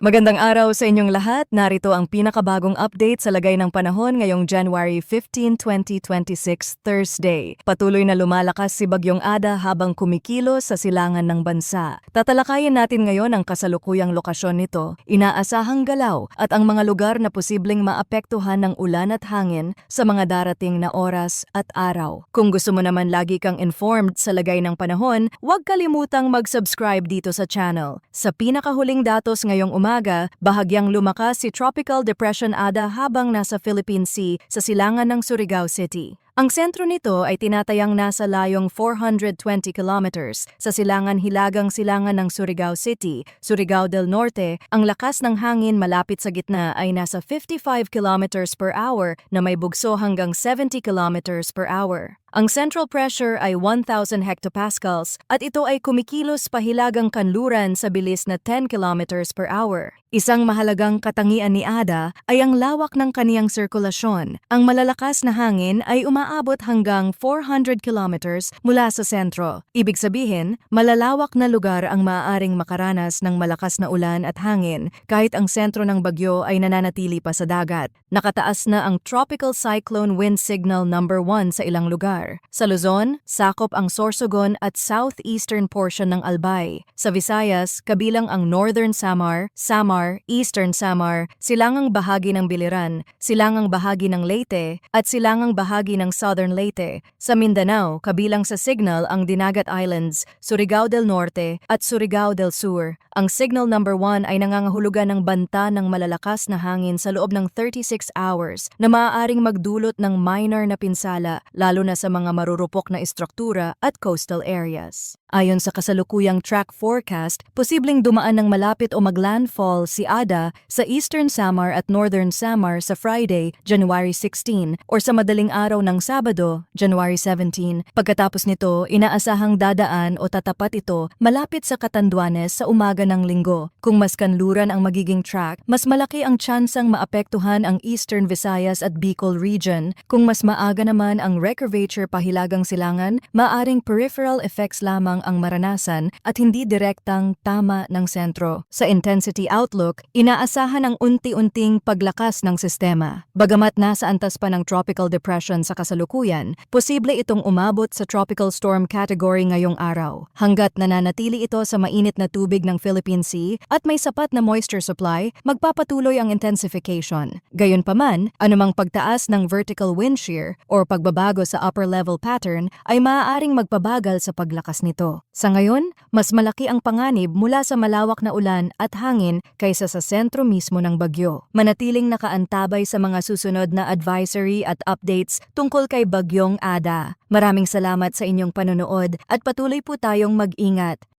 Magandang araw sa inyong lahat. Narito ang pinakabagong update sa lagay ng panahon ngayong January 15, 2026, Thursday. Patuloy na lumalakas si Bagyong Ada habang kumikilos sa silangan ng bansa. Tatalakayin natin ngayon ang kasalukuyang lokasyon nito, inaasahang galaw at ang mga lugar na posibleng maapektuhan ng ulan at hangin sa mga darating na oras at araw. Kung gusto mo naman lagi kang informed sa lagay ng panahon, huwag kalimutang mag-subscribe dito sa channel. Sa pinakahuling datos ngayong umaga, bahagyang lumakas si Tropical Depression Ada habang nasa Philippine Sea sa silangan ng Surigao City. Ang sentro nito ay tinatayang nasa layong 420 kilometers sa silangan hilagang silangan ng Surigao City, Surigao del Norte. Ang lakas ng hangin malapit sa gitna ay nasa 55 kilometers per hour na may bugso hanggang 70 kilometers per hour. Ang central pressure ay 1,000 hectopascals at ito ay kumikilos pahilagang kanluran sa bilis na 10 kilometers per hour. Isang mahalagang katangian ni Ada ay ang lawak ng kaniyang sirkulasyon. Ang malalakas na hangin ay umaabot hanggang 400 kilometers mula sa sentro. Ibig sabihin, malalawak na lugar ang maaaring makaranas ng malakas na ulan at hangin kahit ang sentro ng bagyo ay nananatili pa sa dagat. Nakataas na ang Tropical Cyclone Wind Signal number 1 sa ilang lugar. Sa Luzon, sakop ang Sorsogon at southeastern portion ng Albay. Sa Visayas, kabilang ang Northern Samar, Eastern Samar, silangang bahagi ng Biliran, silangang bahagi ng Leyte, at silangang bahagi ng Southern Leyte. Sa Mindanao, kabilang sa signal ang Dinagat Islands, Surigao del Norte, at Surigao del Sur. Ang signal number 1 ay nangangahulugan ng banta ng malalakas na hangin sa loob ng 36 hours na maaaring magdulot ng minor na pinsala, lalo na sa mga marurupok na istruktura at coastal areas. Ayon sa kasalukuyang track forecast, posibleng dumaan ng malapit o maglandfall si Ada sa Eastern Samar at Northern Samar sa Friday, January 16, or sa madaling araw ng Sabado, January 17. Pagkatapos nito, inaasahang dadaan o tatapat ito malapit sa Catanduanes sa umaga ng Linggo. Kung mas kanluran ang magiging track, mas malaki ang tsansang maapektuhan ang Eastern Visayas at Bicol region. Kung mas maaga naman ang recurvature pahilagang silangan, maaring peripheral effects lamang ang maranasan at hindi direktang tama ng sentro. Sa intensity outlook, inaasahan ang unti-unting paglakas ng sistema. Bagamat nasa antas pa ng tropical depression sa kasalukuyan, posible itong umabot sa tropical storm category ngayong araw. Hanggat nananatili ito sa mainit na tubig ng Philippine Sea at may sapat na moisture supply, magpapatuloy ang intensification. Gayunpaman, anumang pagtaas ng vertical wind shear o pagbabago sa upper level pattern ay maaaring magpabagal sa paglakas nito. Sa ngayon, mas malaki ang panganib mula sa malawak na ulan at hangin kaysa sa sentro mismo ng bagyo. Manatiling nakaantabay sa mga susunod na advisory at updates tungkol kay Bagyong Ada. Maraming salamat sa inyong panonood at patuloy po tayong mag-ingat.